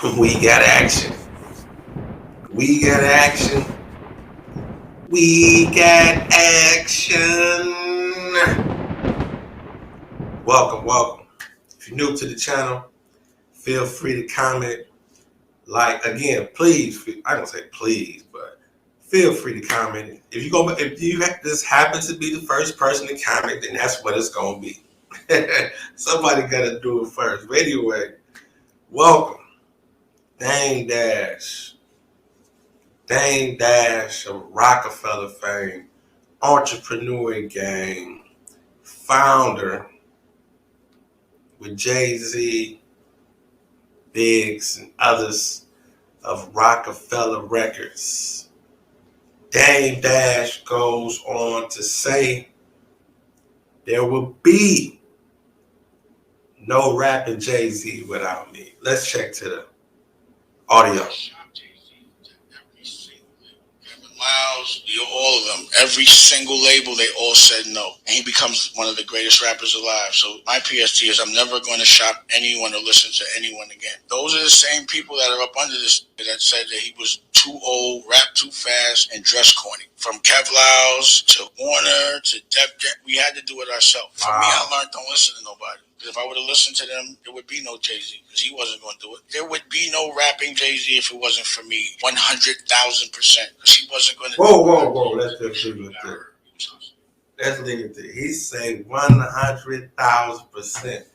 We got action. We got action. We got action. Welcome. If you're new to the channel, feel free to comment. Like again, please. I don't say please, but feel free to comment. If you just happen to be the first person to comment, then that's what it's gonna be. Somebody gotta do it first. But anyway, welcome, Dame Dash. Dame Dash of Rockefeller fame, entrepreneur gang, founder with Jay-Z, Biggs, and others of Rockefeller Records. Dame Dash goes on to say, there will be no rapping Jay-Z without me. Let's check to the audio. Miles, all of them, every single label, they all said no. And he becomes one of the greatest rappers alive. So my PST is I'm never going to shop anyone or listen to anyone again. Those are the same people that are up under this that said that he was too old, rap too fast, and dress corny. From Kevlaus to Warner to Def Jam, we had to do it ourselves. For me, I learned don't listen to nobody. Because if I would have listened to them, there would be no Jay-Z. Because he wasn't going to do it. There would be no rapping Jay-Z if it wasn't for me. 100,000%. Because he wasn't going to do it. Whoa. Let's just leave it there. Let's leave it there. He said 100,000%.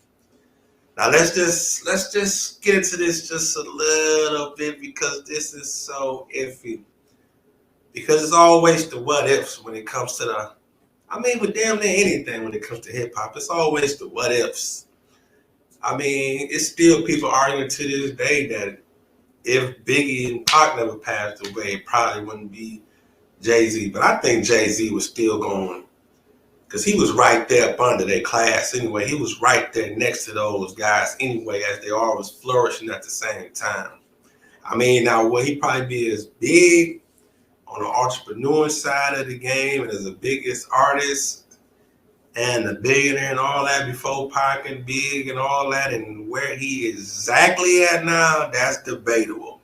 Now let's just get into this just a little bit because this is so iffy. Because it's always the what ifs when it comes to with damn near anything when it comes to hip hop. It's always the what ifs. It's still people arguing to this day that if Biggie and Pac never passed away, it probably wouldn't be Jay-Z. But I think Jay-Z was still going, because he was right there up under their class anyway. He was right there next to those guys anyway, as they all was flourishing at the same time. Now will he probably be as big on the entrepreneur side of the game and as the biggest artist and the billionaire and all that before Pac and Big and all that, and where he is exactly at now, that's debatable.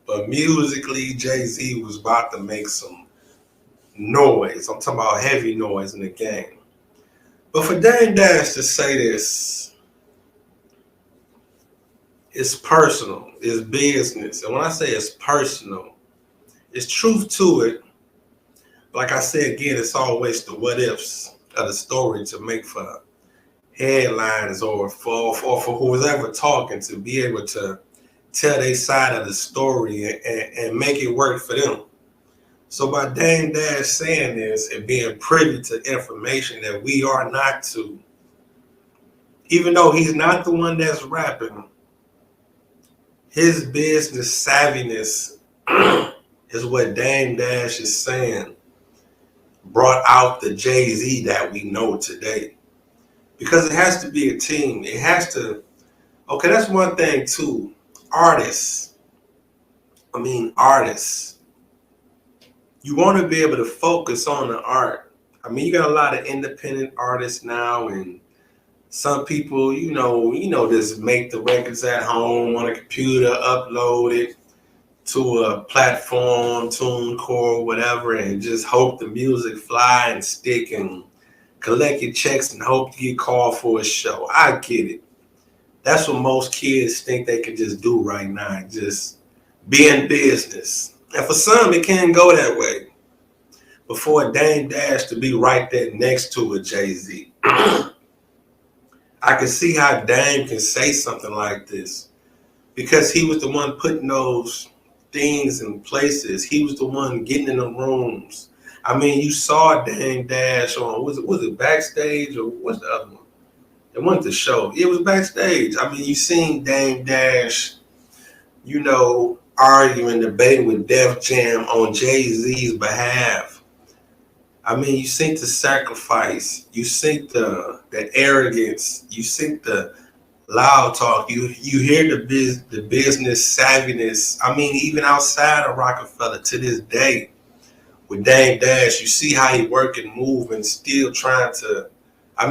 But musically, Jay-Z was about to make some noise. I'm talking about heavy noise in the game. But for Dame Dash to say this, it's personal, it's business. And when I say it's personal, it's truth to it. Like I said again, it's always the what ifs of the story to make for headlines or for who's ever talking to be able to tell their side of the story and make it work for them. So by Dame Dash saying this and being privy to information that we are not to, even though he's not the one that's rapping, his business savviness is what Dame Dash is saying brought out the Jay-Z that we know today. Because it has to be a team. It has to, okay, that's one thing too. Artists. You want to be able to focus on the art. You got a lot of independent artists now, and some people, just make the records at home on a computer, upload it to a platform, TuneCore, whatever, and just hope the music fly and stick and collect your checks and hope to get called for a show. I get it. That's what most kids think they can just do right now, just be in business. And for some, it can't go that way. But for a Dame Dash to be right there next to a Jay-Z, I can see how Dame can say something like this because he was the one putting those things in places. He was the one getting in the rooms. You saw Dame Dash on, was it Backstage or what's the other one? It wasn't the show. It was Backstage. You seen Dame Dash, arguing, debating with Def Jam on Jay-Z's behalf. You seen the sacrifice. You seen the arrogance. You seen the loud talk. You hear the business savviness. Even outside of Rockefeller to this day, with Dame Dash, you see how he work and move and still trying to.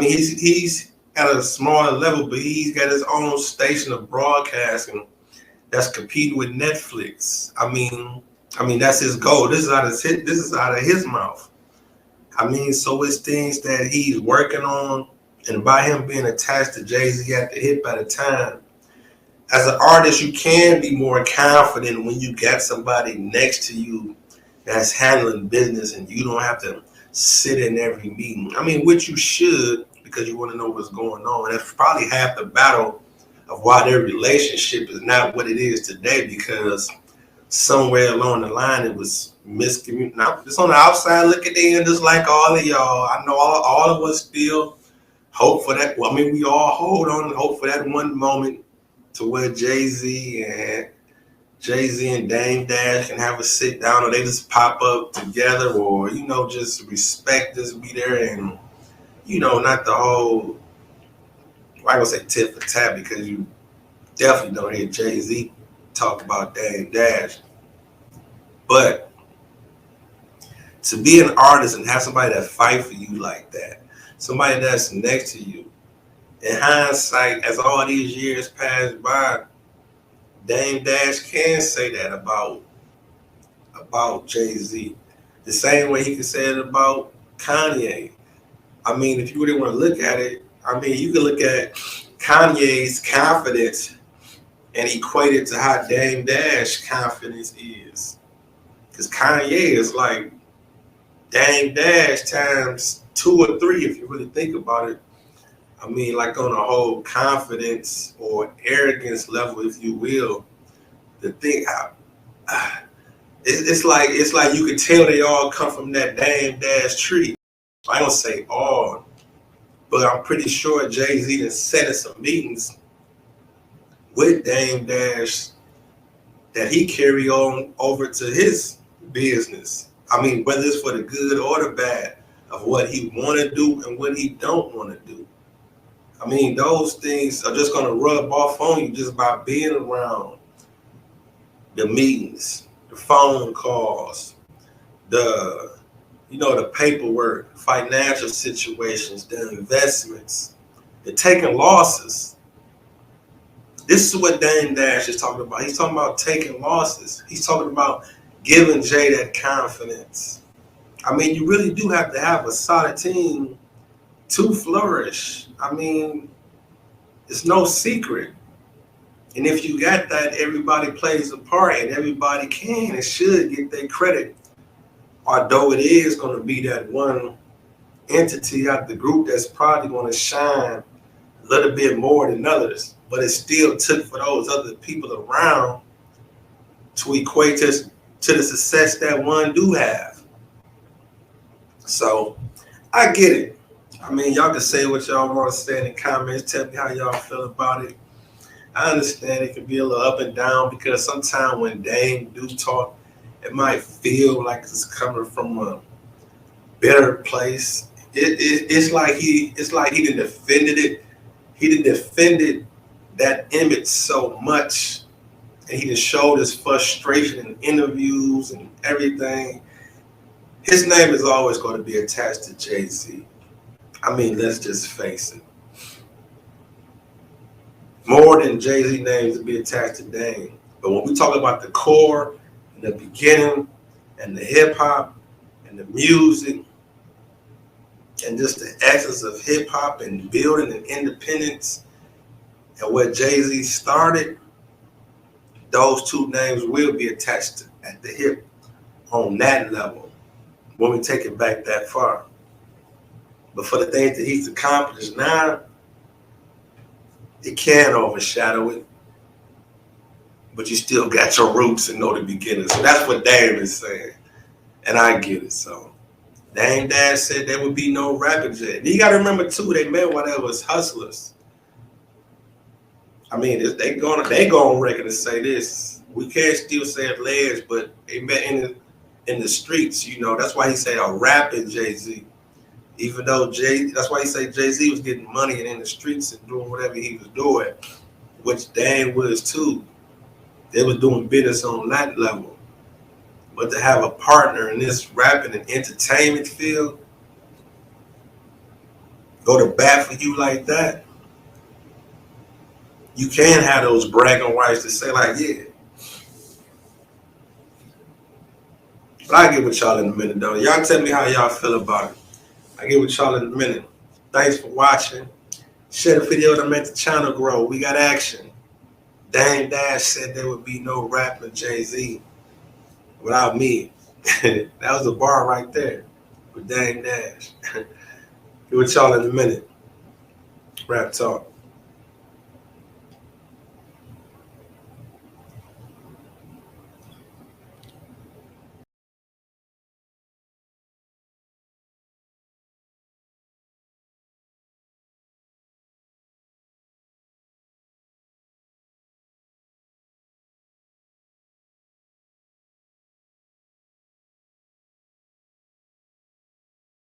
He's at a smaller level, but he's got his own station of broadcasting that's competing with Netflix. I mean that's his goal. This is out of his mouth. I mean, so it's things that he's working on, and by him being attached to Jay-Z at the hip at a time, as an artist, you can be more confident when you got somebody next to you that's handling business and you don't have to sit in every meeting. I mean, which you should, because you want to know what's going on. That's probably half the battle of why their relationship is not what it is today, because somewhere along the line it was miscommunicated. Now, just on the outside looking in, just like all of y'all, I know all of us still hope for that. Well, I mean, we all hold on and hope for that one moment to where Jay-Z and Dame Dash can have a sit down, or they just pop up together, or just respect just be there, and not the whole, I gonna say tit for tat, because you definitely don't hear Jay-Z talk about Dame Dash. But to be an artist and have somebody that fight for you like that, somebody that's next to you, in hindsight, as all these years pass by, Dame Dash can say that about Jay-Z. The same way he can say it about Kanye. I mean, if you really want to look at it, I mean, you can look at Kanye's confidence and equate it to how Dame Dash confidence is. Because Kanye is like Dame Dash times 2 or 3, if you really think about it. I mean, like on a whole confidence or arrogance level, if you will. The thing, it's like you can tell they all come from that Dame Dash tree. I don't say all, but I'm pretty sure Jay-Z has sat in some meetings with Dame Dash that he carry on over to his business. I mean, whether it's for the good or the bad of what he want to do and what he don't want to do. I mean, those things are just going to rub off on you just by being around the meetings, the phone calls, the paperwork, financial situations, the investments, the taking losses. This is what Dame Dash is talking about. He's talking about taking losses. He's talking about giving Jay that confidence. I mean, you really do have to have a solid team to flourish. I mean, it's no secret. And if you got that, everybody plays a part and everybody can and should get their credit. Although it is going to be that one entity out of the group that's probably going to shine a little bit more than others. But it still took for those other people around to equate to the success that one do have. So I get it. I mean, y'all can say what y'all want to say in the comments. Tell me how y'all feel about it. I understand it can be a little up and down, because sometimes when Dame do talk, it might feel like it's coming from a better place. It's like he done defended it. He done defended that image so much, and he just showed his frustration in interviews and everything. His name is always going to be attached to Jay-Z. I mean, let's just face it. More than Jay-Z names to be attached to Dame. But when we talk about the core and the beginning and the hip hop and the music and just the essence of hip hop and building and independence and what Jay-Z started, those two names will be attached at the hip on that level when we take it back that far. But for the things that he's accomplished now, it can overshadow it, but you still got your roots and know the beginning. So that's what Dame is saying, and I get it. So Dame Dash said there would be no rappers yet. And you got to remember too, they met when they was hustlers. I mean, they go on record and say this. We can't still say it ledge, but they met in the streets. That's why he said a rapping Jay-Z. Even though that's why he said Jay-Z was getting money and in the streets and doing whatever he was doing, which Dame was too. They were doing business on that level. But to have a partner in this rapping and entertainment field, go to bat for you like that, you can have those bragging rights to say like, yeah. But I'll get with y'all in a minute though. Y'all tell me how y'all feel about it. I'll get with y'all in a minute. Thanks for watching. Share the video to make the channel grow. We got action. Dame Dash said there would be no rapping Jay-Z without me. That was a bar right there with Dame Dash. Get with y'all in a minute. Rap talk.